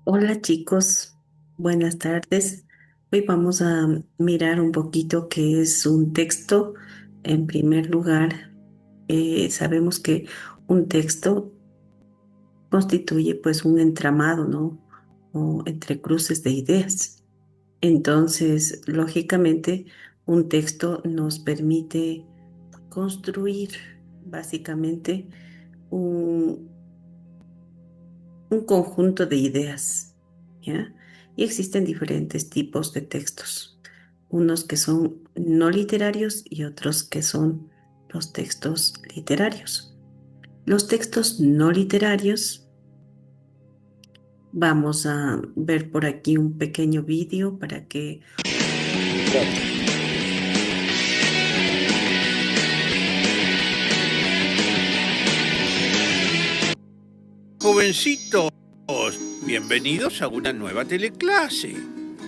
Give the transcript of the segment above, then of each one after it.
Hola chicos, buenas tardes. Hoy vamos a mirar un poquito qué es un texto. En primer lugar, sabemos que un texto constituye pues un entramado, ¿no? O entre cruces de ideas. Entonces, lógicamente, un texto nos permite construir básicamente un un conjunto de ideas, ¿ya? Y existen diferentes tipos de textos, unos que son no literarios y otros que son los textos literarios. Los textos no literarios, vamos a ver por aquí un pequeño vídeo para que... Jovencitos, bienvenidos a una nueva teleclase.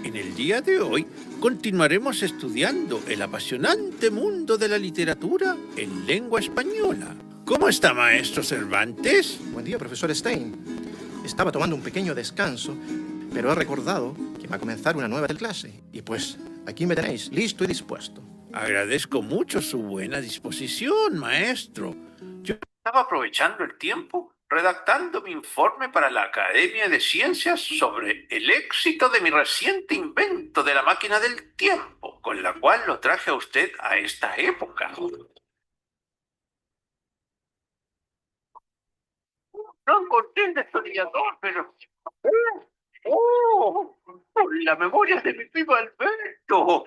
En el día de hoy continuaremos estudiando el apasionante mundo de la literatura en lengua española. ¿Cómo está, maestro Cervantes? Buen día, profesor Stein. Estaba tomando un pequeño descanso, pero he recordado que va a comenzar una nueva clase. Y pues, aquí me tenéis, listo y dispuesto. Agradezco mucho su buena disposición, maestro. Yo estaba aprovechando el tiempo redactando mi informe para la Academia de Ciencias sobre el éxito de mi reciente invento de la máquina del tiempo, con la cual lo traje a usted a esta época. No encontré el destornillador, pero... ¡Oh! La memoria de mi primo Alberto.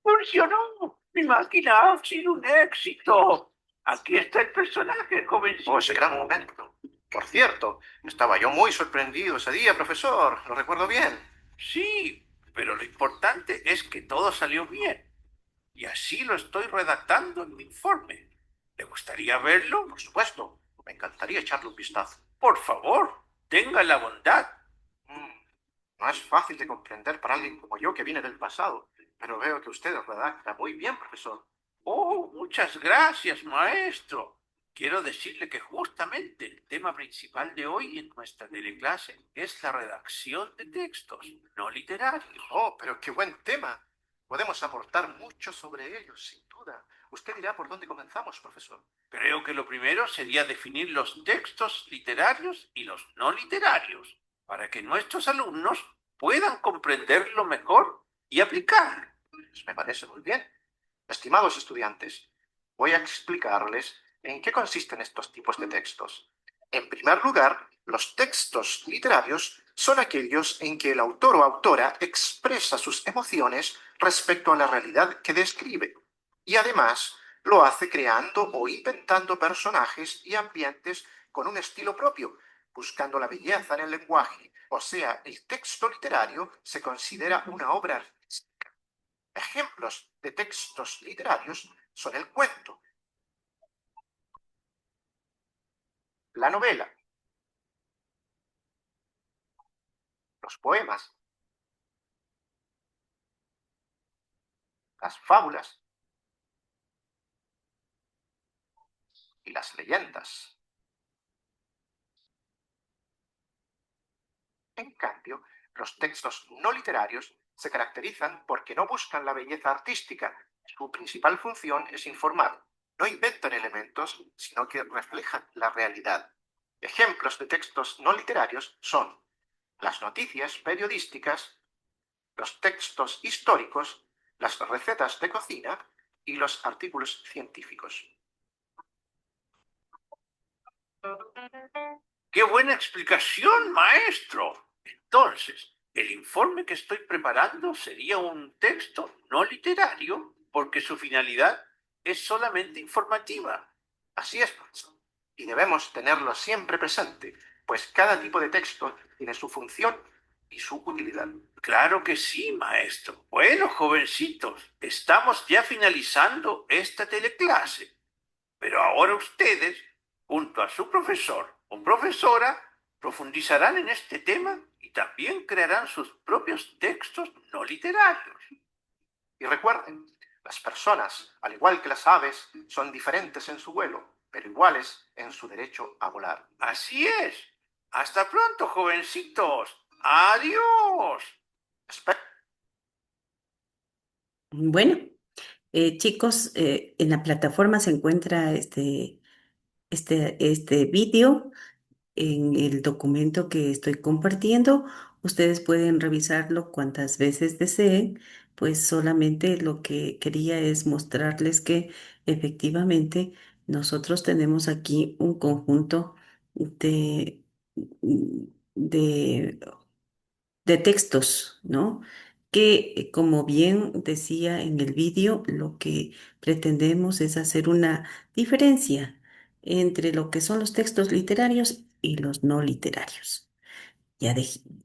¡Funcionó! Mi máquina ha sido un éxito. Aquí está el personaje, jovencito. Oh, ese gran momento. Por cierto, estaba yo muy sorprendido ese día, profesor. Lo recuerdo bien. Sí, pero lo importante es que todo salió bien. Y así lo estoy redactando en mi informe. ¿Le gustaría verlo? Por supuesto. Me encantaría echarle un vistazo. Por favor, tenga la bondad. Mm, no es fácil de comprender para alguien como yo que viene del pasado, pero veo que usted redacta muy bien, profesor. Oh, muchas gracias, maestro. Quiero decirle que justamente el tema principal de hoy en nuestra teleclase es la redacción de textos no literarios. Oh, pero qué buen tema. Podemos aportar mucho sobre ello, sin duda. Usted dirá por dónde comenzamos, profesor. Creo que lo primero sería definir los textos literarios y los no literarios, para que nuestros alumnos puedan comprenderlo mejor y aplicarlo. Pues me parece muy bien. Estimados estudiantes, voy a explicarles en qué consisten estos tipos de textos. En primer lugar, los textos literarios son aquellos en que el autor o autora expresa sus emociones respecto a la realidad que describe y además lo hace creando o inventando personajes y ambientes con un estilo propio, buscando la belleza en el lenguaje. O sea, el texto literario se considera una obra artística. Ejemplos de textos literarios son el cuento, la novela, los poemas, las fábulas y las leyendas. En cambio, los textos no literarios se caracterizan porque no buscan la belleza artística. Su principal función es informar. No inventan elementos, sino que reflejan la realidad. Ejemplos de textos no literarios son las noticias periodísticas, los textos históricos, las recetas de cocina y los artículos científicos. ¡Qué buena explicación, maestro! Entonces, el informe que estoy preparando sería un texto no literario porque su finalidad es solamente informativa. Así es, profesor. Y debemos tenerlo siempre presente, pues cada tipo de texto tiene su función y su utilidad. Claro que sí, maestro. Bueno, jovencitos, estamos ya finalizando esta teleclase, pero ahora ustedes, junto a su profesor o profesora, profundizarán en este tema y también crearán sus propios textos no literarios. Y recuerden, las personas, al igual que las aves, son diferentes en su vuelo, pero iguales en su derecho a volar. Así es. Hasta pronto, jovencitos. Adiós. Espera, Bueno, chicos, en la plataforma se encuentra este vídeo en el documento que estoy compartiendo. Ustedes pueden revisarlo cuantas veces deseen, pues solamente lo que quería es mostrarles que efectivamente nosotros tenemos aquí un conjunto de, de de textos, ¿no? Que, como bien decía en el vídeo, lo que pretendemos es hacer una diferencia entre lo que son los textos literarios y los no literarios. Ya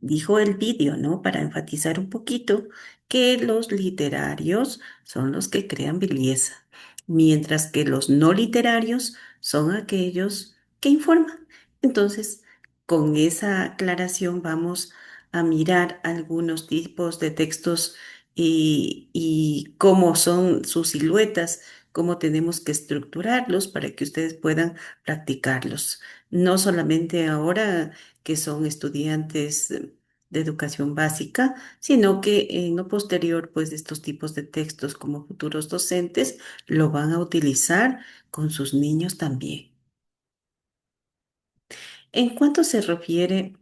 dijo el vídeo, ¿no? Para enfatizar un poquito que los literarios son los que crean belleza, mientras que los no literarios son aquellos que informan. Entonces, con esa aclaración vamos a mirar algunos tipos de textos y cómo son sus siluetas, cómo tenemos que estructurarlos para que ustedes puedan practicarlos. No solamente ahora que son estudiantes de educación básica, sino que en lo posterior, pues estos tipos de textos como futuros docentes lo van a utilizar con sus niños también. En cuanto se refiere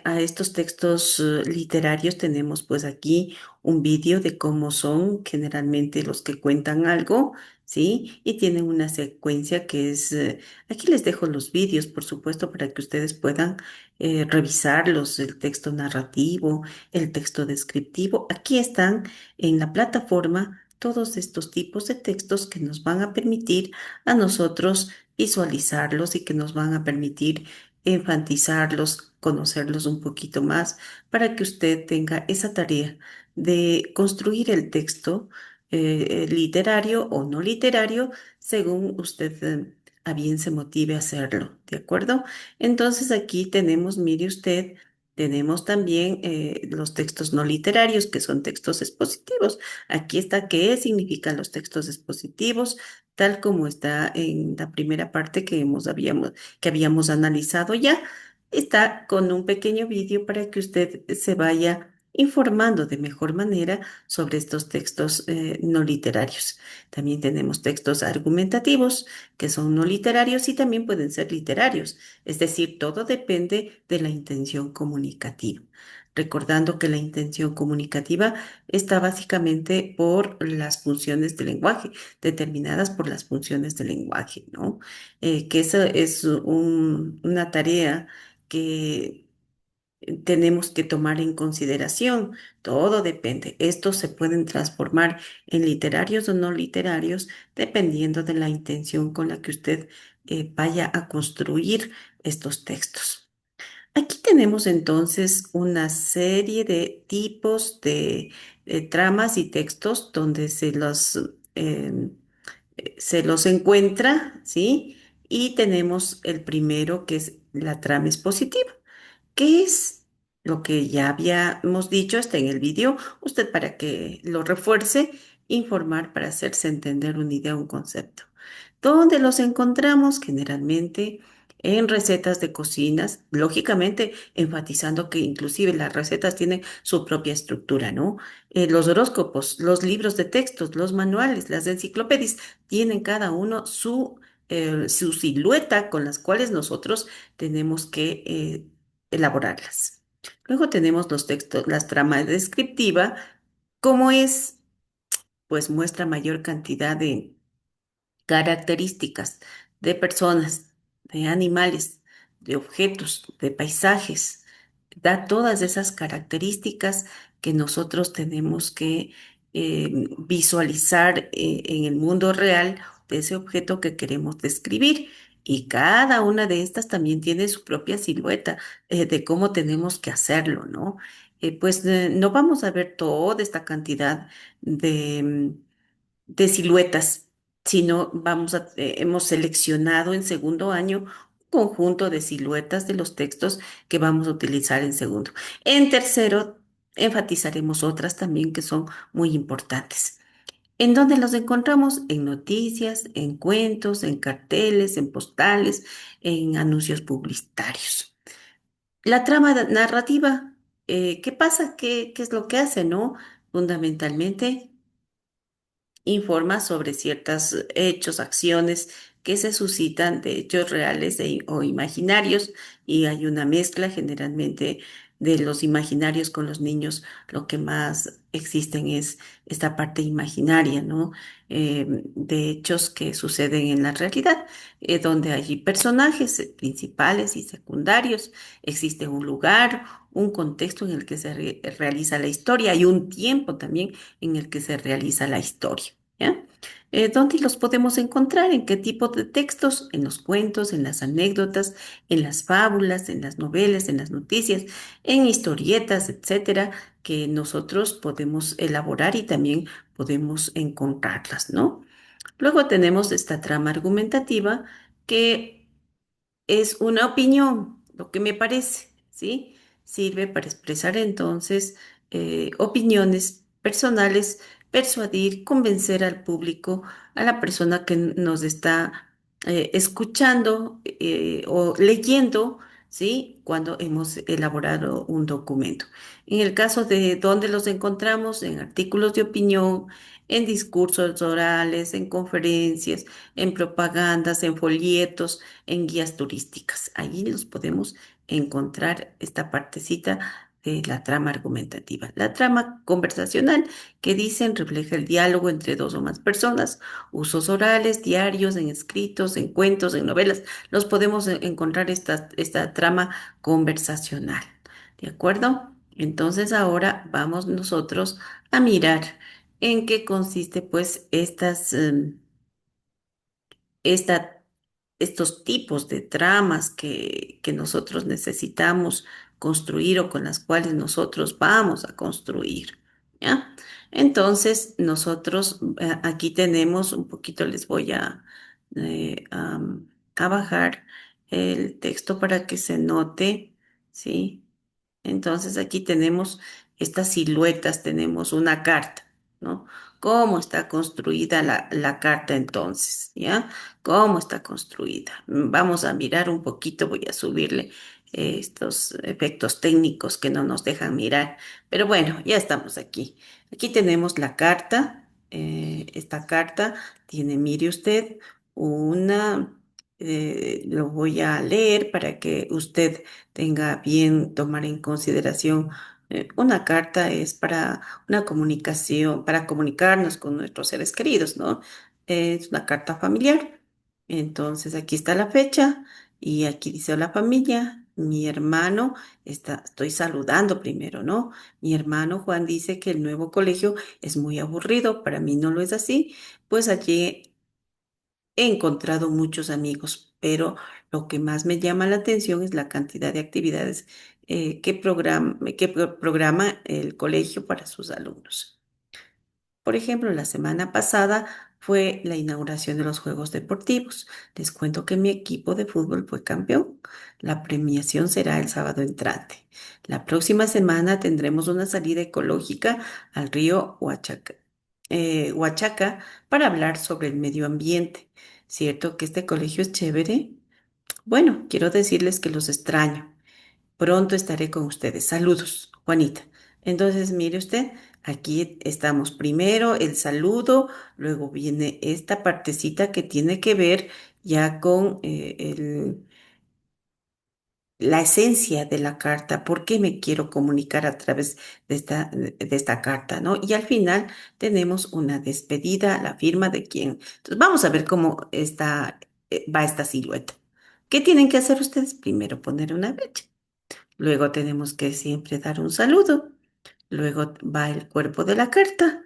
a estos textos literarios, tenemos pues aquí un vídeo de cómo son generalmente los que cuentan algo, ¿sí? Y tienen una secuencia que es, aquí les dejo los vídeos, por supuesto, para que ustedes puedan revisarlos, el texto narrativo, el texto descriptivo. Aquí están en la plataforma todos estos tipos de textos que nos van a permitir a nosotros visualizarlos y que nos van a permitir enfatizarlos, conocerlos un poquito más, para que usted tenga esa tarea de construir el texto literario o no literario, según usted a bien se motive a hacerlo, ¿de acuerdo? Entonces aquí tenemos, mire usted, tenemos también los textos no literarios, que son textos expositivos. Aquí está qué significan los textos expositivos, tal como está en la primera parte que habíamos analizado ya. Está con un pequeño vídeo para que usted se vaya informando de mejor manera sobre estos textos no literarios. También tenemos textos argumentativos que son no literarios y también pueden ser literarios. Es decir, todo depende de la intención comunicativa. Recordando que la intención comunicativa está básicamente por las funciones del lenguaje, determinadas por las funciones del lenguaje, ¿no? Que esa es una tarea que tenemos que tomar en consideración. Todo depende. Estos se pueden transformar en literarios o no literarios dependiendo de la intención con la que usted vaya a construir estos textos. Aquí tenemos entonces una serie de tipos de tramas y textos donde se los encuentra, ¿sí? Y tenemos el primero que es la trama expositiva. ¿Qué es lo que ya habíamos dicho? Está en el vídeo. Usted para que lo refuerce, informar para hacerse entender una idea, un concepto. ¿Dónde los encontramos? Generalmente en recetas de cocinas, lógicamente enfatizando que inclusive las recetas tienen su propia estructura, ¿no? Los horóscopos, los libros de textos, los manuales, las enciclopedias, tienen cada uno su silueta con las cuales nosotros tenemos que elaborarlas. Luego tenemos los textos, las tramas descriptiva, como es, pues muestra mayor cantidad de características de personas, de animales, de objetos, de paisajes. Da todas esas características que nosotros tenemos que visualizar en el mundo real de ese objeto que queremos describir. Y cada una de estas también tiene su propia silueta de cómo tenemos que hacerlo, ¿no? No vamos a ver toda esta cantidad de siluetas, sino hemos seleccionado en segundo año un conjunto de siluetas de los textos que vamos a utilizar en segundo. En tercero, enfatizaremos otras también que son muy importantes. ¿En dónde los encontramos? En noticias, en cuentos, en carteles, en postales, en anuncios publicitarios. La trama narrativa, ¿qué pasa? ¿Qué es lo que hace, no? Fundamentalmente informa sobre ciertos hechos, acciones que se suscitan de hechos reales o imaginarios, y hay una mezcla generalmente de los imaginarios con los niños. Lo que más existen es esta parte imaginaria, ¿no? De hechos que suceden en la realidad, donde hay personajes principales y secundarios, existe un lugar, un contexto en el que se realiza la historia y un tiempo también en el que se realiza la historia. ¿Ya? ¿Dónde los podemos encontrar? ¿En qué tipo de textos? En los cuentos, en las anécdotas, en las fábulas, en las novelas, en las noticias, en historietas, etcétera, que nosotros podemos elaborar y también podemos encontrarlas, ¿no? Luego tenemos esta trama argumentativa que es una opinión, lo que me parece, ¿sí? Sirve para expresar entonces opiniones personales, persuadir, convencer al público, a la persona que nos está escuchando o leyendo, ¿sí? Cuando hemos elaborado un documento. En el caso de dónde los encontramos, en artículos de opinión, en discursos orales, en conferencias, en propagandas, en folletos, en guías turísticas. Allí los podemos encontrar esta partecita de la trama argumentativa. La trama conversacional, que dicen refleja el diálogo entre dos o más personas, usos orales, diarios, en escritos, en cuentos, en novelas. Los podemos encontrar esta trama conversacional. ¿De acuerdo? Entonces ahora vamos nosotros a mirar en qué consiste pues esta, estos tipos de tramas que nosotros necesitamos construir o con las cuales nosotros vamos a construir, ¿ya? Entonces, nosotros aquí tenemos un poquito, les voy a bajar el texto para que se note, ¿sí? Entonces aquí tenemos estas siluetas, tenemos una carta, ¿no? ¿Cómo está construida la carta entonces? ¿Ya? ¿Cómo está construida? Vamos a mirar un poquito, voy a subirle estos efectos técnicos que no nos dejan mirar, pero bueno, ya estamos aquí. Aquí tenemos la carta. Esta carta tiene, mire usted, lo voy a leer para que usted tenga bien tomar en consideración. Una carta es para una comunicación, para comunicarnos con nuestros seres queridos, ¿no? Es una carta familiar. Entonces aquí está la fecha y aquí dice: hola familia. Mi hermano estoy saludando primero, ¿no? Mi hermano Juan dice que el nuevo colegio es muy aburrido. Para mí no lo es así, pues allí he encontrado muchos amigos, pero lo que más me llama la atención es la cantidad de actividades que programa el colegio para sus alumnos. Por ejemplo, la semana pasada fue la inauguración de los Juegos Deportivos. Les cuento que mi equipo de fútbol fue campeón. La premiación será el sábado entrante. La próxima semana tendremos una salida ecológica al río Huachaca para hablar sobre el medio ambiente. ¿Cierto que este colegio es chévere? Bueno, quiero decirles que los extraño. Pronto estaré con ustedes. Saludos, Juanita. Entonces, mire usted, aquí estamos. Primero el saludo, luego viene esta partecita que tiene que ver ya con la esencia de la carta, por qué me quiero comunicar a través de esta carta, ¿no? Y al final tenemos una despedida, la firma de quién. Entonces, vamos a ver cómo va esta silueta. ¿Qué tienen que hacer ustedes? Primero poner una fecha. Luego tenemos que siempre dar un saludo. Luego va el cuerpo de la carta.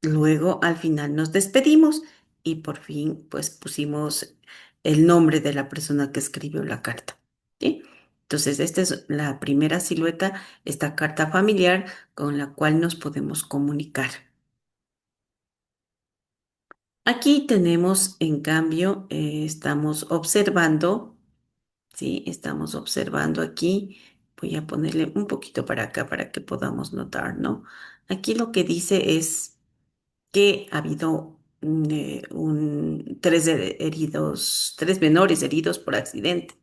Luego al final nos despedimos y por fin pues pusimos el nombre de la persona que escribió la carta. ¿Sí? Entonces esta es la primera silueta, esta carta familiar con la cual nos podemos comunicar. Aquí tenemos, en cambio, estamos observando. Sí, estamos observando aquí. Voy a ponerle un poquito para acá para que podamos notar, ¿no? Aquí lo que dice es que ha habido tres menores heridos por accidente,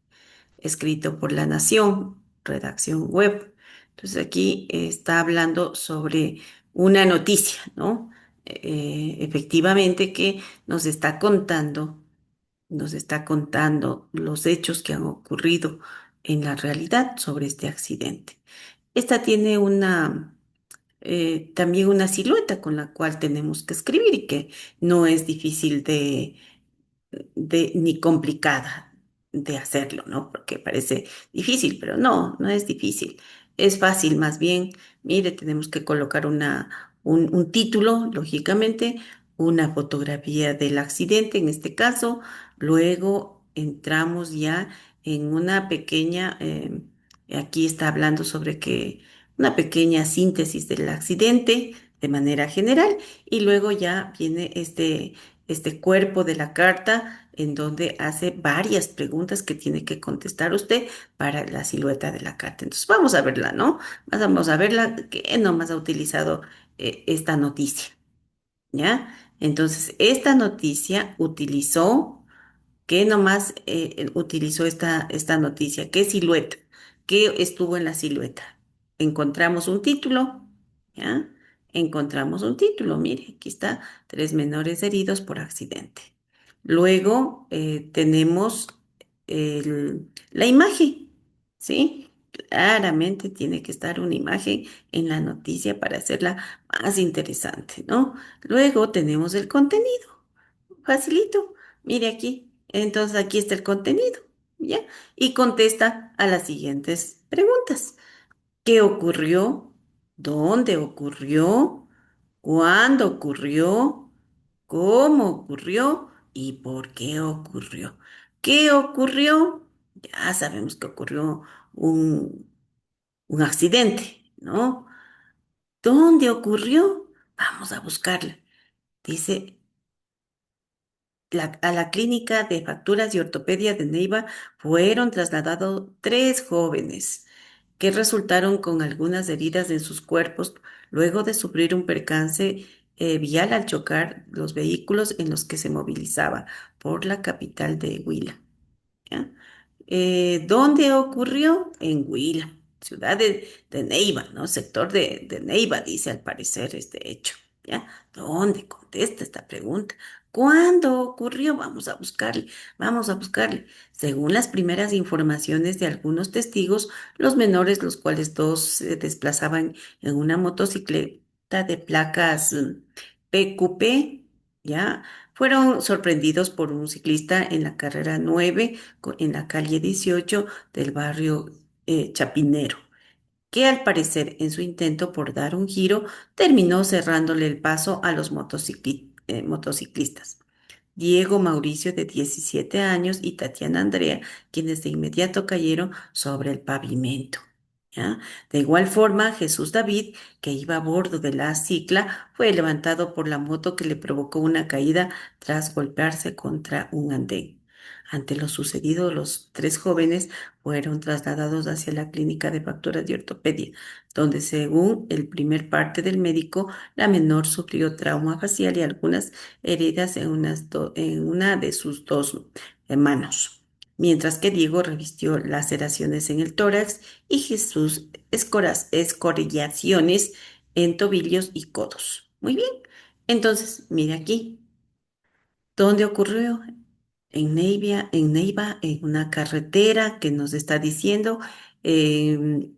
escrito por La Nación. redacción web. Entonces aquí está hablando sobre una noticia, ¿no? Efectivamente que nos está contando los hechos que han ocurrido en la realidad sobre este accidente. Esta tiene también una silueta con la cual tenemos que escribir y que no es difícil ni complicada de hacerlo, ¿no? Porque parece difícil, pero no, no es difícil. Es fácil, más bien. Mire, tenemos que colocar un título, lógicamente, una fotografía del accidente, en este caso. Luego entramos ya en una pequeña, aquí está hablando sobre que una pequeña síntesis del accidente de manera general, y luego ya viene este cuerpo de la carta en donde hace varias preguntas que tiene que contestar usted para la silueta de la carta. Entonces vamos a verla, ¿no? Vamos a verla que nomás ha utilizado esta noticia, ¿ya? Entonces, esta noticia utilizó ¿qué nomás utilizó esta noticia? ¿Qué silueta? ¿Qué estuvo en la silueta? Encontramos un título, ¿ya? Encontramos un título, mire, aquí está, tres menores heridos por accidente. Luego tenemos la imagen, ¿sí? Claramente tiene que estar una imagen en la noticia para hacerla más interesante, ¿no? Luego tenemos el contenido. Facilito. Mire aquí. Entonces aquí está el contenido, ¿ya? Y contesta a las siguientes preguntas. ¿Qué ocurrió? ¿Dónde ocurrió? ¿Cuándo ocurrió? ¿Cómo ocurrió? ¿Y por qué ocurrió? ¿Qué ocurrió? Ya sabemos que ocurrió un, un accidente, ¿no? ¿Dónde ocurrió? Vamos a buscarla. Dice a la clínica de fracturas y ortopedia de Neiva fueron trasladados tres jóvenes que resultaron con algunas heridas en sus cuerpos luego de sufrir un percance vial al chocar los vehículos en los que se movilizaba por la capital de Huila. ¿Ya? ¿Dónde ocurrió? En Huila, ciudad de Neiva, ¿no? Sector de Neiva, dice al parecer este hecho. ¿Ya? ¿Dónde? Contesta esta pregunta. ¿Cuándo ocurrió? Vamos a buscarle. Según las primeras informaciones de algunos testigos, los menores, los cuales dos se desplazaban en una motocicleta de placas PQP, ¿ya? Fueron sorprendidos por un ciclista en la carrera 9 en la calle 18 del barrio Chapinero, que al parecer en su intento por dar un giro terminó cerrándole el paso a los motociclistas. Diego Mauricio, de 17 años, y Tatiana Andrea, quienes de inmediato cayeron sobre el pavimento. ¿Ya? De igual forma, Jesús David, que iba a bordo de la cicla, fue levantado por la moto que le provocó una caída tras golpearse contra un andén. Ante lo sucedido, los tres jóvenes fueron trasladados hacia la clínica de fracturas y ortopedia, donde, según el primer parte del médico, la menor sufrió trauma facial y algunas heridas en una de sus dos manos, mientras que Diego revistió laceraciones en el tórax y Jesús escoriaciones en tobillos y codos. Muy bien. Entonces, mire aquí, ¿dónde ocurrió? En Neiva, en una carretera que nos está diciendo, en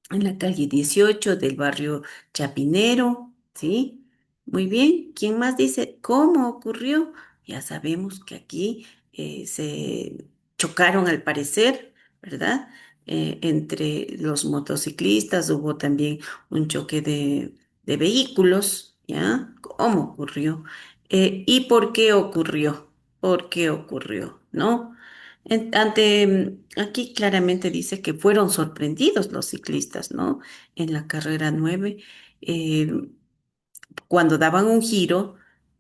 la calle 18 del barrio Chapinero, ¿sí? Muy bien. ¿Quién más dice cómo ocurrió? Ya sabemos que aquí se chocaron al parecer, ¿verdad? Entre los motociclistas hubo también un choque de vehículos, ¿ya? ¿Cómo ocurrió? ¿Y por qué ocurrió? ¿Por qué ocurrió? ¿No? Aquí claramente dice que fueron sorprendidos los ciclistas, ¿no? En la carrera 9, eh, cuando daban un giro,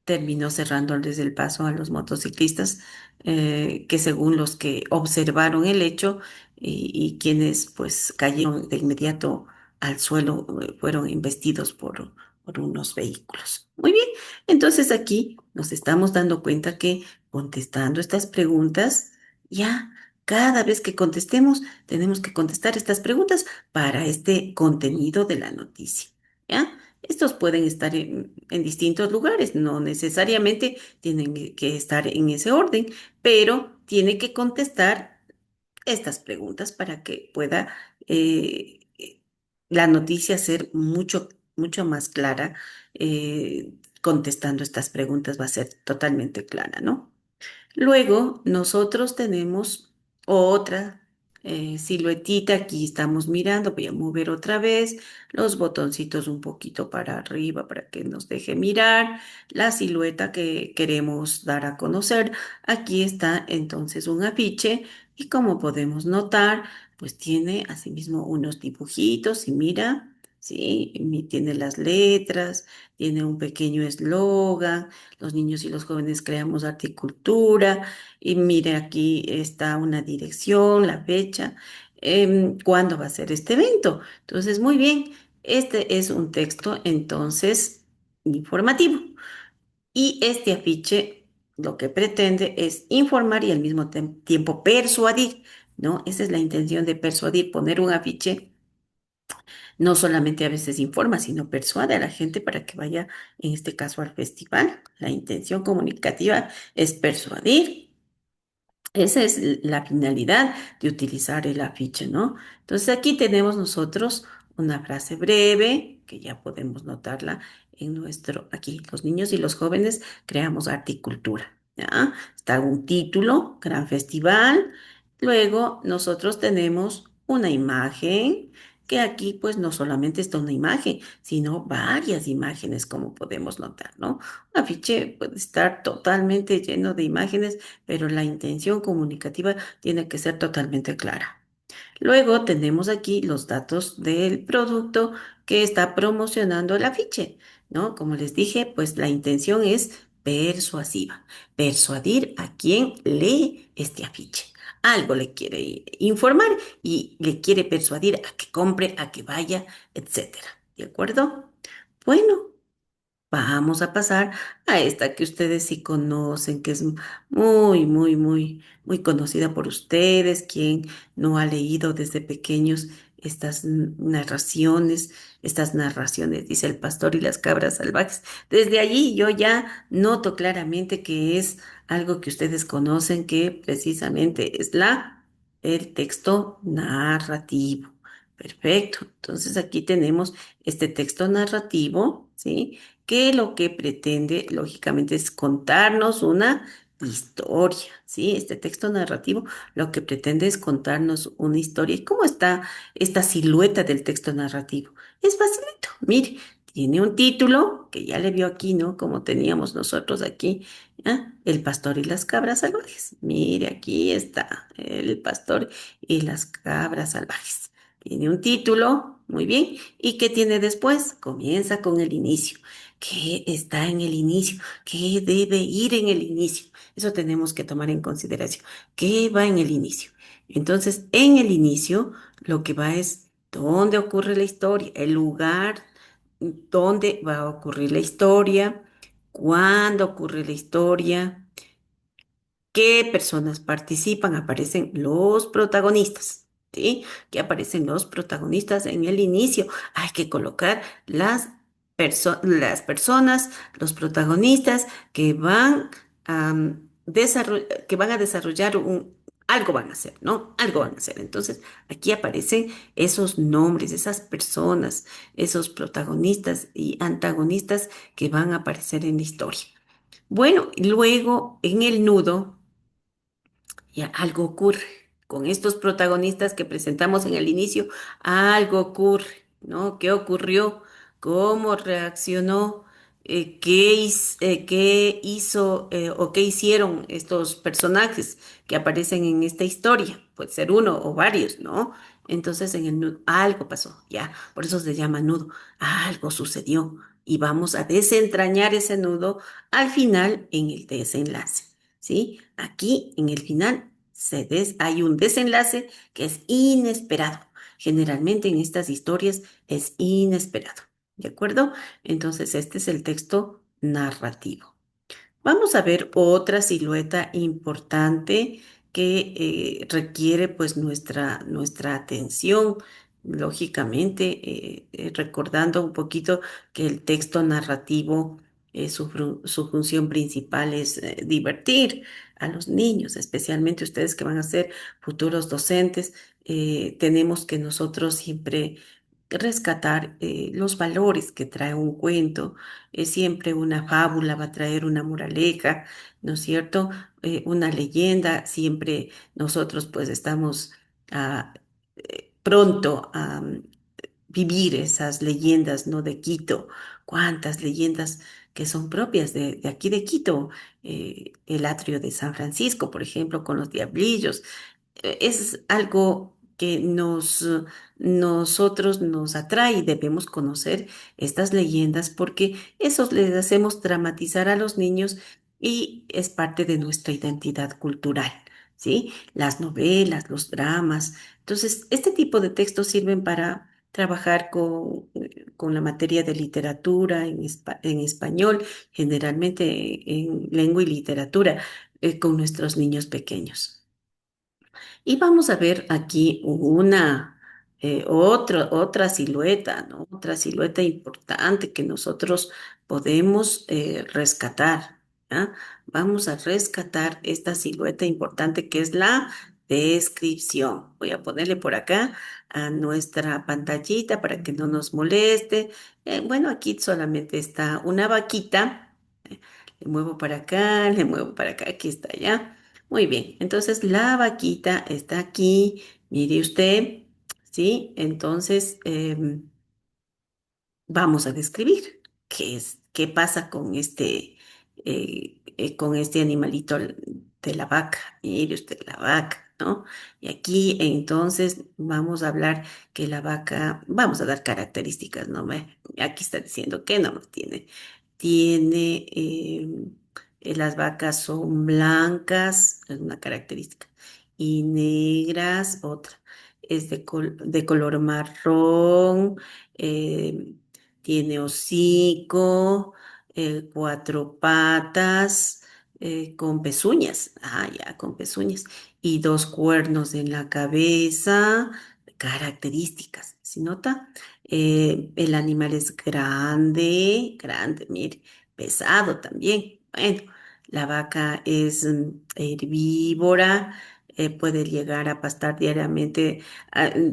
terminó cerrándoles el paso a los motociclistas, que según los que observaron el hecho y quienes pues cayeron de inmediato al suelo, fueron embestidos por unos vehículos. Muy bien, entonces aquí nos estamos dando cuenta que contestando estas preguntas, ya cada vez que contestemos, tenemos que contestar estas preguntas para este contenido de la noticia, ¿ya? Estos pueden estar en distintos lugares, no necesariamente tienen que estar en ese orden, pero tiene que contestar estas preguntas para que pueda la noticia ser mucho más clara. Contestando estas preguntas va a ser totalmente clara, ¿no? Luego, nosotros tenemos otra siluetita. Aquí estamos mirando. Voy a mover otra vez los botoncitos un poquito para arriba para que nos deje mirar la silueta que queremos dar a conocer. Aquí está entonces un afiche y como podemos notar, pues tiene asimismo unos dibujitos y mira, sí, tiene las letras, tiene un pequeño eslogan. Los niños y los jóvenes creamos articultura y mire, aquí está una dirección, la fecha, cuándo va a ser este evento. Entonces, muy bien, este es un texto entonces informativo y este afiche lo que pretende es informar y al mismo tiempo persuadir, ¿no? Esa es la intención de persuadir, poner un afiche no solamente a veces informa, sino persuade a la gente para que vaya, en este caso, al festival. La intención comunicativa es persuadir. Esa es la finalidad de utilizar el afiche, ¿no? Entonces aquí tenemos nosotros una frase breve, que ya podemos notarla en aquí los niños y los jóvenes creamos articultura, ¿ya? Está un título, gran festival. Luego nosotros tenemos una imagen, que aquí pues no solamente está una imagen, sino varias imágenes, como podemos notar, ¿no? Un afiche puede estar totalmente lleno de imágenes, pero la intención comunicativa tiene que ser totalmente clara. Luego tenemos aquí los datos del producto que está promocionando el afiche, ¿no? Como les dije, pues la intención es persuasiva, persuadir a quien lee este afiche. Algo le quiere informar y le quiere persuadir a que compre, a que vaya, etcétera. ¿De acuerdo? Bueno. Vamos a pasar a esta que ustedes sí conocen, que es muy conocida por ustedes. Quien no ha leído desde pequeños estas narraciones, dice el pastor y las cabras salvajes. Desde allí yo ya noto claramente que es algo que ustedes conocen, que precisamente es el texto narrativo. Perfecto. Entonces aquí tenemos este texto narrativo, ¿sí? Que lo que pretende, lógicamente, es contarnos una historia, ¿sí? Este texto narrativo lo que pretende es contarnos una historia. ¿Y cómo está esta silueta del texto narrativo? Es facilito, mire, tiene un título que ya le vio aquí, ¿no? Como teníamos nosotros aquí, ¿ah? El pastor y las cabras salvajes. Mire, aquí está el pastor y las cabras salvajes. Tiene un título, muy bien. ¿Y qué tiene después? Comienza con el inicio. ¿Qué está en el inicio? ¿Qué debe ir en el inicio? Eso tenemos que tomar en consideración. ¿Qué va en el inicio? Entonces, en el inicio, lo que va es dónde ocurre la historia, el lugar donde va a ocurrir la historia, cuándo ocurre la historia, qué personas participan, aparecen los protagonistas, ¿sí? Que aparecen los protagonistas en el inicio. Hay que colocar las personas, los protagonistas que que van a desarrollar algo van a hacer, ¿no? Algo van a hacer. Entonces, aquí aparecen esos nombres, esas personas, esos protagonistas y antagonistas que van a aparecer en la historia. Bueno, y luego en el nudo ya algo ocurre. Con estos protagonistas que presentamos en el inicio, algo ocurre, ¿no? ¿Qué ocurrió? ¿Cómo reaccionó? ¿Qué hizo o qué hicieron estos personajes que aparecen en esta historia? Puede ser uno o varios, ¿no? Entonces en el nudo algo pasó, ya, por eso se llama nudo. Algo sucedió y vamos a desentrañar ese nudo al final en el desenlace. ¿Sí? Aquí en el final hay un desenlace que es inesperado. Generalmente en estas historias es inesperado. ¿De acuerdo? Entonces este es el texto narrativo. Vamos a ver otra silueta importante que requiere pues nuestra atención. Lógicamente, recordando un poquito que el texto narrativo, su función principal es divertir a los niños, especialmente ustedes que van a ser futuros docentes. Tenemos que nosotros siempre rescatar los valores que trae un cuento. Siempre una fábula va a traer una moraleja, ¿no es cierto? Una leyenda, siempre nosotros pues estamos ah, pronto a vivir esas leyendas, ¿no? De Quito. ¿Cuántas leyendas que son propias de aquí de Quito? El atrio de San Francisco, por ejemplo, con los diablillos. Es algo que nosotros nos atrae y debemos conocer estas leyendas porque eso les hacemos dramatizar a los niños y es parte de nuestra identidad cultural, ¿sí? Las novelas, los dramas. Entonces, este tipo de textos sirven para trabajar con la materia de literatura en español, generalmente en lengua y literatura, con nuestros niños pequeños. Y vamos a ver aquí otra silueta, ¿no? Otra silueta importante que nosotros podemos rescatar, ¿ya? Vamos a rescatar esta silueta importante que es la descripción. Voy a ponerle por acá a nuestra pantallita para que no nos moleste. Bueno, aquí solamente está una vaquita. Le muevo para acá, le muevo para acá, aquí está ya. Muy bien, entonces la vaquita está aquí, mire usted, ¿sí? Entonces vamos a describir qué pasa con este animalito de la vaca. Mire usted la vaca, ¿no? Y aquí entonces vamos a hablar que la vaca, vamos a dar características, ¿no? Aquí está diciendo que no tiene. Las vacas son blancas, es una característica, y negras, otra. Es de color marrón, eh, tiene hocico, cuatro patas, con pezuñas. Ah, ya, con pezuñas. Y dos cuernos en la cabeza. Características. ¿Sí nota? El animal es grande, grande, mire, pesado también. Bueno, la vaca es herbívora, puede llegar a pastar diariamente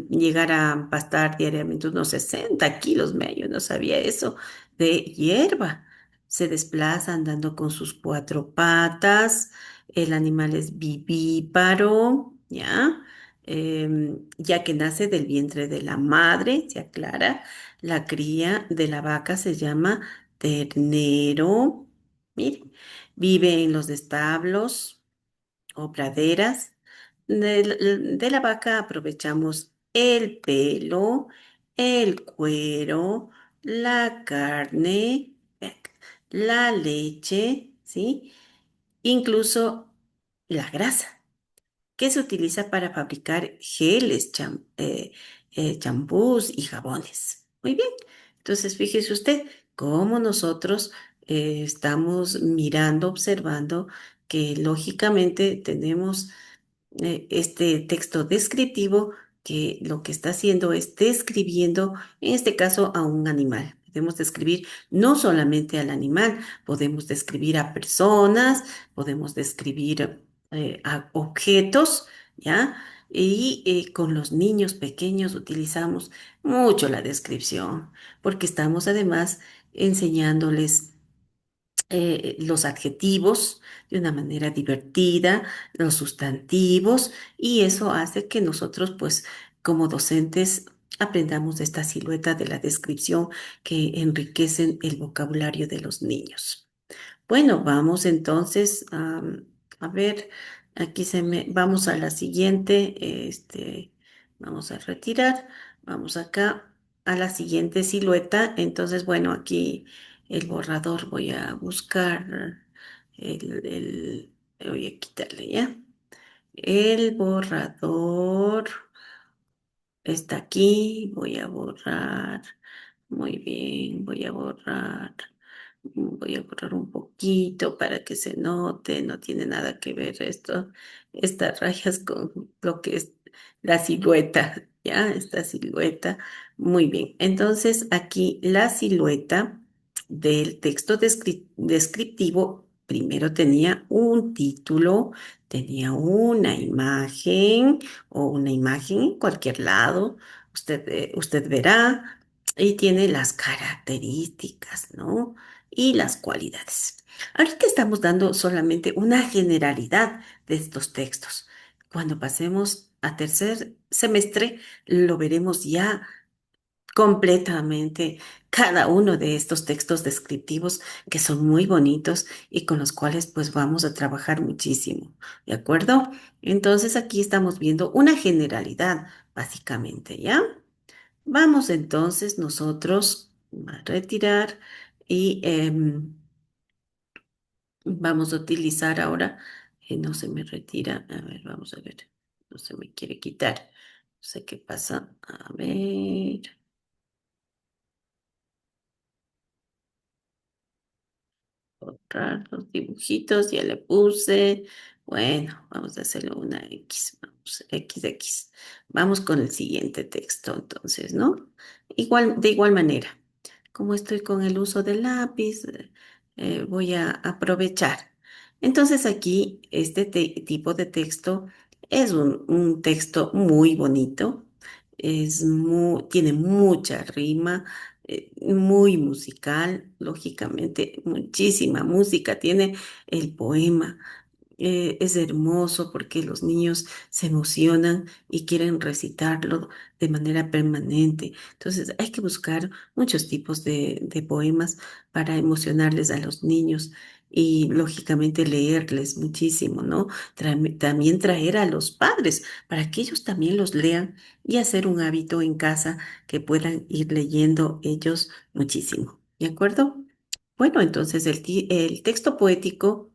llegar a pastar diariamente unos 60 kilos, yo no sabía eso, de hierba. Se desplaza andando con sus cuatro patas, el animal es vivíparo, ¿ya? Ya que nace del vientre de la madre, se aclara, la cría de la vaca se llama ternero, mire, vive en los establos o praderas. De la vaca aprovechamos el pelo, el cuero, la carne, la leche, ¿sí? Incluso la grasa que se utiliza para fabricar geles, champús y jabones. Muy bien. Entonces, fíjese usted cómo nosotros estamos mirando, observando que lógicamente tenemos este texto descriptivo que lo que está haciendo es describiendo, en este caso, a un animal. Podemos describir no solamente al animal, podemos describir a personas, podemos describir a objetos, ¿ya? Y con los niños pequeños utilizamos mucho la descripción, porque estamos además enseñándoles los adjetivos de una manera divertida, los sustantivos, y eso hace que nosotros, pues, como docentes, aprendamos de esta silueta de la descripción que enriquecen el vocabulario de los niños. Bueno, vamos entonces a ver, vamos a la siguiente, vamos a retirar, vamos acá a la siguiente silueta. Entonces, bueno, aquí el borrador voy a buscar, voy a quitarle ya. El borrador está aquí, voy a borrar, muy bien, voy a borrar. Voy a borrar un poquito para que se note, no tiene nada que ver esto, estas rayas con lo que es la silueta, ¿ya? Esta silueta. Muy bien. Entonces, aquí la silueta del texto descriptivo primero tenía un título, tenía una imagen o una imagen en cualquier lado. Usted verá y tiene las características, ¿no? Y las cualidades. Ahorita estamos dando solamente una generalidad de estos textos. Cuando pasemos a tercer semestre, lo veremos ya completamente cada uno de estos textos descriptivos que son muy bonitos y con los cuales pues vamos a trabajar muchísimo, ¿de acuerdo? Entonces aquí estamos viendo una generalidad, básicamente, ¿ya? Vamos entonces nosotros a retirar y vamos a utilizar ahora, no se me retira, a ver, vamos a ver, no se me quiere quitar, no sé qué pasa, a ver, borrar los dibujitos, ya le puse, bueno, vamos a hacerle una X, vamos, XX, vamos con el siguiente texto entonces, ¿no? Igual, de igual manera. Como estoy con el uso del lápiz, voy a aprovechar. Entonces aquí este tipo de texto es un texto muy bonito, tiene mucha rima, muy musical, lógicamente muchísima música, tiene el poema, es hermoso porque los niños se emocionan y quieren recitarlo de manera permanente. Entonces hay que buscar muchos tipos de poemas para emocionarles a los niños y lógicamente leerles muchísimo, ¿no? También traer a los padres para que ellos también los lean y hacer un hábito en casa que puedan ir leyendo ellos muchísimo. ¿De acuerdo? Bueno, entonces el texto poético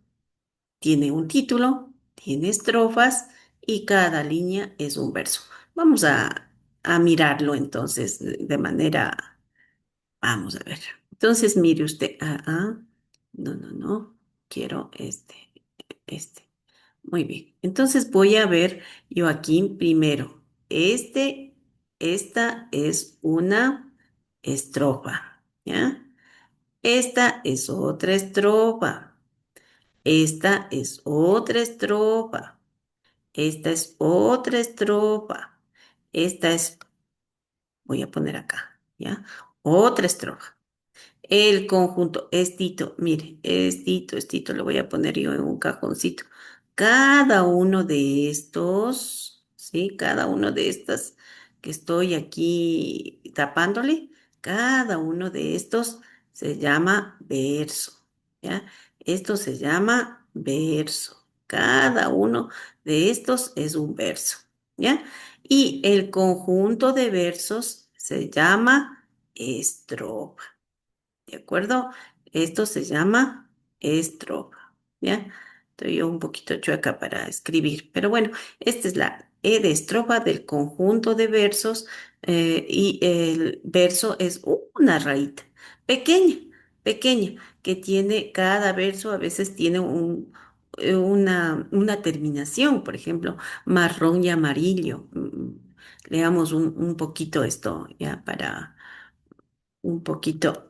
tiene un título, tiene estrofas y cada línea es un verso. Vamos a mirarlo entonces de manera, vamos a ver. Entonces, mire usted, no, quiero este. Muy bien. Entonces voy a ver yo aquí primero. Esta es una estrofa, ¿ya? Esta es otra estrofa. Esta es otra estrofa. Esta es otra estrofa. Esta es, voy a poner acá, ¿ya? Otra estrofa. El conjunto es Tito, mire, es Tito, lo voy a poner yo en un cajoncito. Cada uno de estos, ¿sí? Cada uno de estas que estoy aquí tapándole, cada uno de estos se llama verso, ¿ya? Esto se llama verso. Cada uno de estos es un verso, ¿ya? Y el conjunto de versos se llama estrofa. ¿De acuerdo? Esto se llama estrofa, ¿ya? Estoy yo un poquito chueca para escribir, pero bueno, esta es la E de estrofa del conjunto de versos y el verso es una raíz pequeña, pequeña, que tiene cada verso, a veces tiene una terminación, por ejemplo, marrón y amarillo. Leamos un poquito esto, ya, para un poquito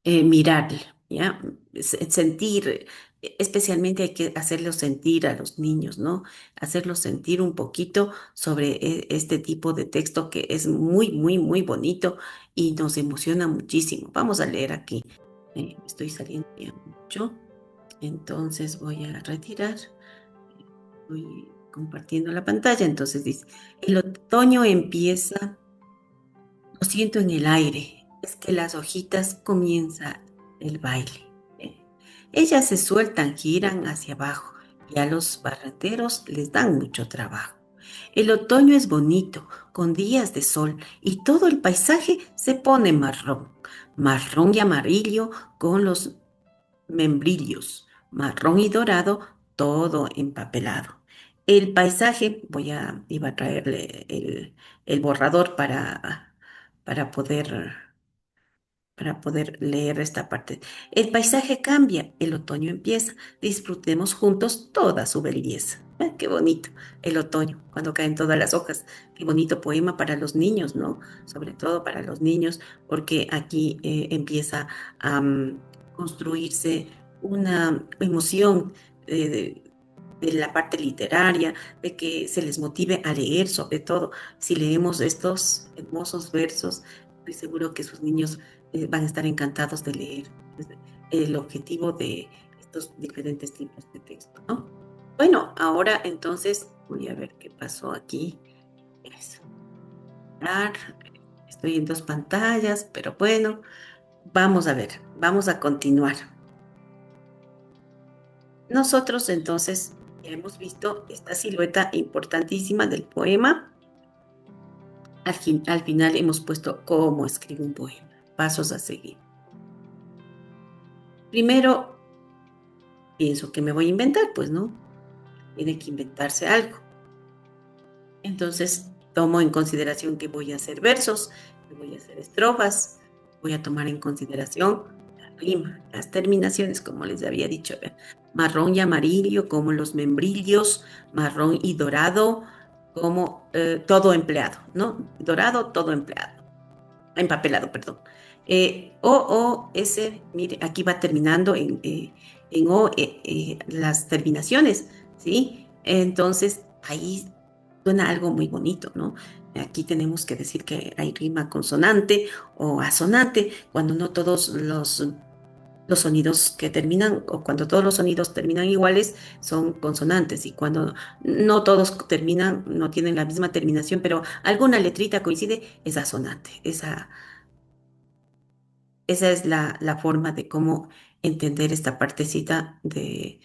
mirarlo, ¿ya? Sentir, especialmente hay que hacerlos sentir a los niños, ¿no? Hacerlos sentir un poquito sobre este tipo de texto que es muy, muy, muy bonito y nos emociona muchísimo. Vamos a leer aquí. Me estoy saliendo ya mucho, entonces voy a retirar. Voy compartiendo la pantalla, entonces dice, el otoño empieza. Lo siento en el aire, es que las hojitas comienza el baile. ¿Eh? Ellas se sueltan, giran hacia abajo y a los barreteros les dan mucho trabajo. El otoño es bonito, con días de sol y todo el paisaje se pone marrón, marrón y amarillo con los membrillos, marrón y dorado, todo empapelado. El paisaje, iba a traerle el borrador para poder para poder leer esta parte. El paisaje cambia, el otoño empieza. Disfrutemos juntos toda su belleza. Qué bonito el otoño, cuando caen todas las hojas. Qué bonito poema para los niños, ¿no? Sobre todo para los niños, porque aquí empieza a construirse una emoción eh, de la parte literaria, de que se les motive a leer, sobre todo si leemos estos hermosos versos, estoy seguro que sus niños van a estar encantados de leer. Es el objetivo de estos diferentes tipos de texto, ¿no? Bueno, ahora entonces voy a ver qué pasó aquí. Eso. Estoy en dos pantallas, pero bueno, vamos a ver, vamos a continuar. Nosotros entonces ya hemos visto esta silueta importantísima del poema. Al final hemos puesto cómo escribe un poema, pasos a seguir. Primero, pienso que me voy a inventar, pues no, tiene que inventarse algo. Entonces, tomo en consideración que voy a hacer versos, que voy a hacer estrofas, voy a tomar en consideración la rima, las terminaciones, como les había dicho, marrón y amarillo, como los membrillos, marrón y dorado, como todo empleado, ¿no? Dorado, todo empleado, empapelado, perdón. Mire, aquí va terminando en O las terminaciones, ¿sí? Entonces, ahí suena algo muy bonito, ¿no? Aquí tenemos que decir que hay rima consonante o asonante, cuando no todos los sonidos que terminan, o cuando todos los sonidos terminan iguales, son consonantes, y cuando no todos terminan, no tienen la misma terminación, pero alguna letrita coincide, es asonante. Esa es la forma de cómo entender esta partecita de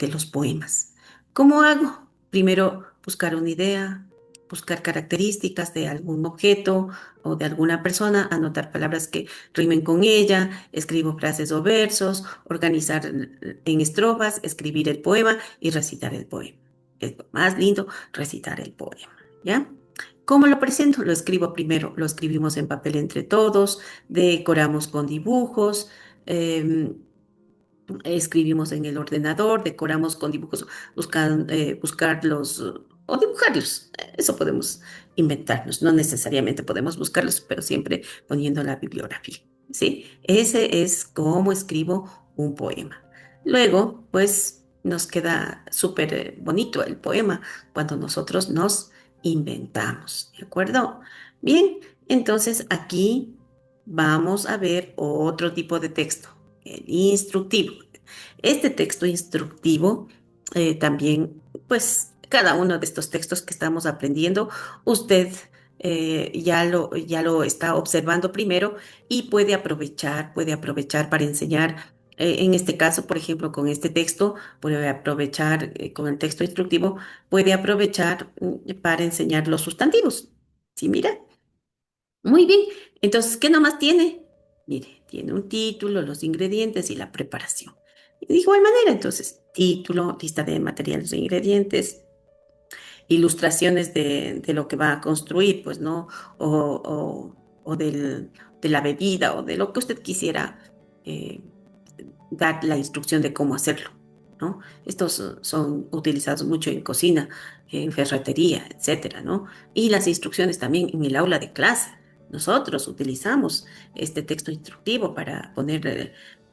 los poemas. ¿Cómo hago? Primero, buscar una idea, buscar características de algún objeto o de alguna persona, anotar palabras que rimen con ella, escribo frases o versos, organizar en estrofas, escribir el poema y recitar el poema. Es lo más lindo, recitar el poema, ¿ya? ¿Cómo lo presento? Lo escribo primero, lo escribimos en papel entre todos, decoramos con dibujos, em, escribimos en el ordenador, decoramos con dibujos, buscarlos o dibujarlos. Eso podemos inventarnos. No necesariamente podemos buscarlos, pero siempre poniendo la bibliografía. ¿Sí? Ese es cómo escribo un poema. Luego, pues nos queda súper bonito el poema cuando nosotros nos inventamos. ¿De acuerdo? Bien, entonces aquí vamos a ver otro tipo de texto, el instructivo. Este texto instructivo también, pues cada uno de estos textos que estamos aprendiendo, usted ya lo está observando primero y puede aprovechar para enseñar. En este caso, por ejemplo, con este texto, puede aprovechar, con el texto instructivo, puede aprovechar para enseñar los sustantivos. ¿Sí, mira? Muy bien, entonces, ¿qué nomás tiene? Mire, tiene un título, los ingredientes y la preparación. Y de igual manera, entonces, título, lista de materiales e ingredientes, ilustraciones de lo que va a construir, pues, ¿no? O de la bebida o de lo que usted quisiera eh, dar la instrucción de cómo hacerlo, ¿no? Estos son utilizados mucho en cocina, en ferretería, etcétera, ¿no? Y las instrucciones también en el aula de clase. Nosotros utilizamos este texto instructivo para poner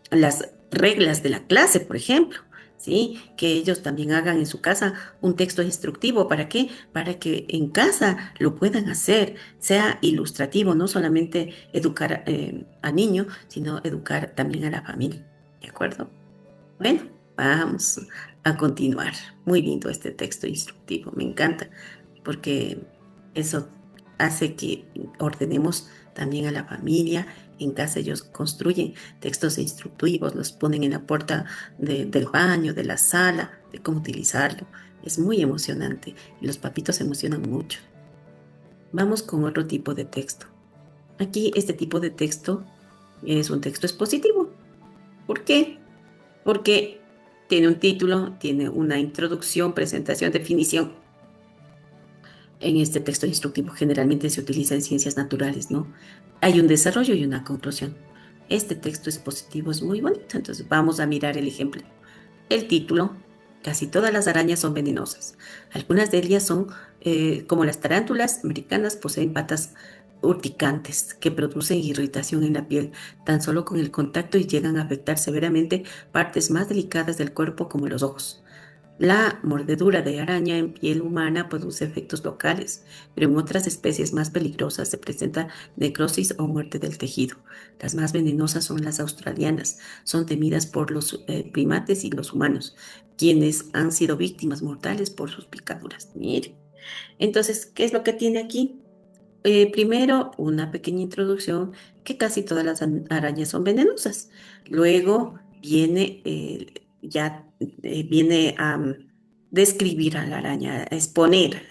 las reglas de la clase, por ejemplo, ¿sí? Que ellos también hagan en su casa un texto instructivo. ¿Para qué? Para que en casa lo puedan hacer, sea ilustrativo, no solamente educar a niños, sino educar también a la familia. ¿De acuerdo? Bueno, vamos a continuar. Muy lindo este texto instructivo, me encanta, porque eso hace que ordenemos también a la familia. En casa ellos construyen textos instructivos, los ponen en la puerta del baño, de la sala, de cómo utilizarlo. Es muy emocionante y los papitos se emocionan mucho. Vamos con otro tipo de texto. Aquí este tipo de texto es un texto expositivo. ¿Por qué? Porque tiene un título, tiene una introducción, presentación, definición. En este texto instructivo generalmente se utiliza en ciencias naturales, ¿no? Hay un desarrollo y una conclusión. Este texto expositivo es muy bonito, entonces vamos a mirar el ejemplo. El título: casi todas las arañas son venenosas. Algunas de ellas son, como las tarántulas americanas, poseen patas urticantes que producen irritación en la piel tan solo con el contacto y llegan a afectar severamente partes más delicadas del cuerpo como los ojos. La mordedura de araña en piel humana produce efectos locales, pero en otras especies más peligrosas se presenta necrosis o muerte del tejido. Las más venenosas son las australianas, son temidas por los primates y los humanos, quienes han sido víctimas mortales por sus picaduras. Mire. Entonces, ¿qué es lo que tiene aquí? Primero, una pequeña introducción que casi todas las arañas son venenosas. Luego viene, viene a describir a la araña, a exponer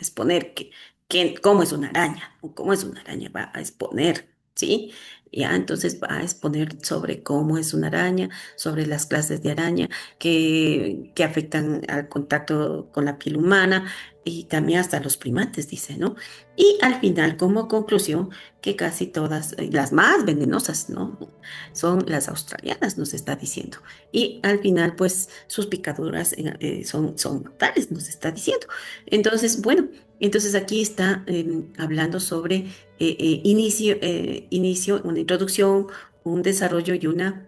cómo es una araña, o cómo es una araña, va a exponer, ¿sí? Ya, entonces va a exponer sobre cómo es una araña, sobre las clases de araña que afectan al contacto con la piel humana y también hasta los primates, dice, ¿no? Y al final, como conclusión, que casi todas, las más venenosas, ¿no? Son las australianas, nos está diciendo. Y al final, pues sus picaduras son mortales, nos está diciendo. Entonces, bueno, entonces aquí está hablando sobre inicio, una introducción, un desarrollo y una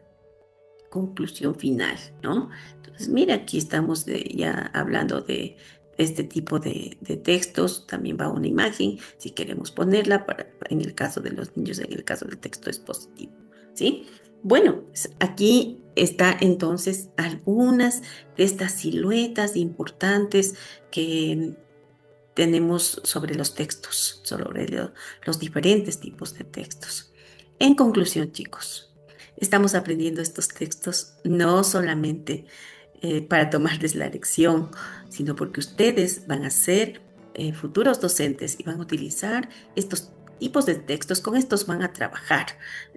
conclusión final, ¿no? Entonces, mira, aquí estamos ya hablando de este tipo de textos. También va una imagen, si queremos ponerla, en el caso de los niños, en el caso del texto expositivo, ¿sí? Bueno, pues aquí está entonces algunas de estas siluetas importantes que tenemos sobre los textos, sobre los diferentes tipos de textos. En conclusión, chicos, estamos aprendiendo estos textos no solamente para tomarles la lección, sino porque ustedes van a ser futuros docentes y van a utilizar estos tipos de textos, con estos van a trabajar.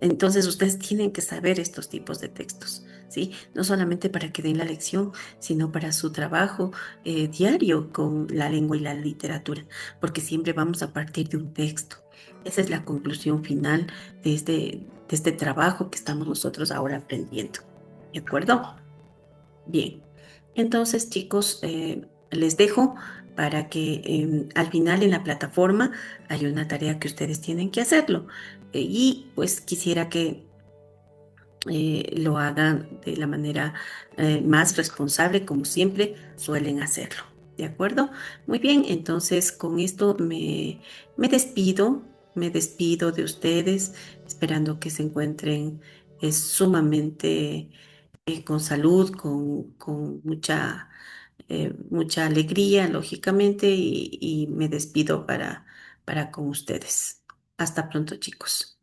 Entonces, ustedes tienen que saber estos tipos de textos, ¿sí? No solamente para que den la lección, sino para su trabajo diario con la lengua y la literatura, porque siempre vamos a partir de un texto. Esa es la conclusión final de este trabajo que estamos nosotros ahora aprendiendo. ¿De acuerdo? Bien. Entonces, chicos, les dejo para que al final en la plataforma hay una tarea que ustedes tienen que hacerlo. Y pues quisiera que lo hagan de la manera más responsable, como siempre suelen hacerlo. ¿De acuerdo? Muy bien, entonces con esto me despido de ustedes, esperando que se encuentren sumamente con salud, con mucha alegría, lógicamente, y me despido para con ustedes. Hasta pronto, chicos.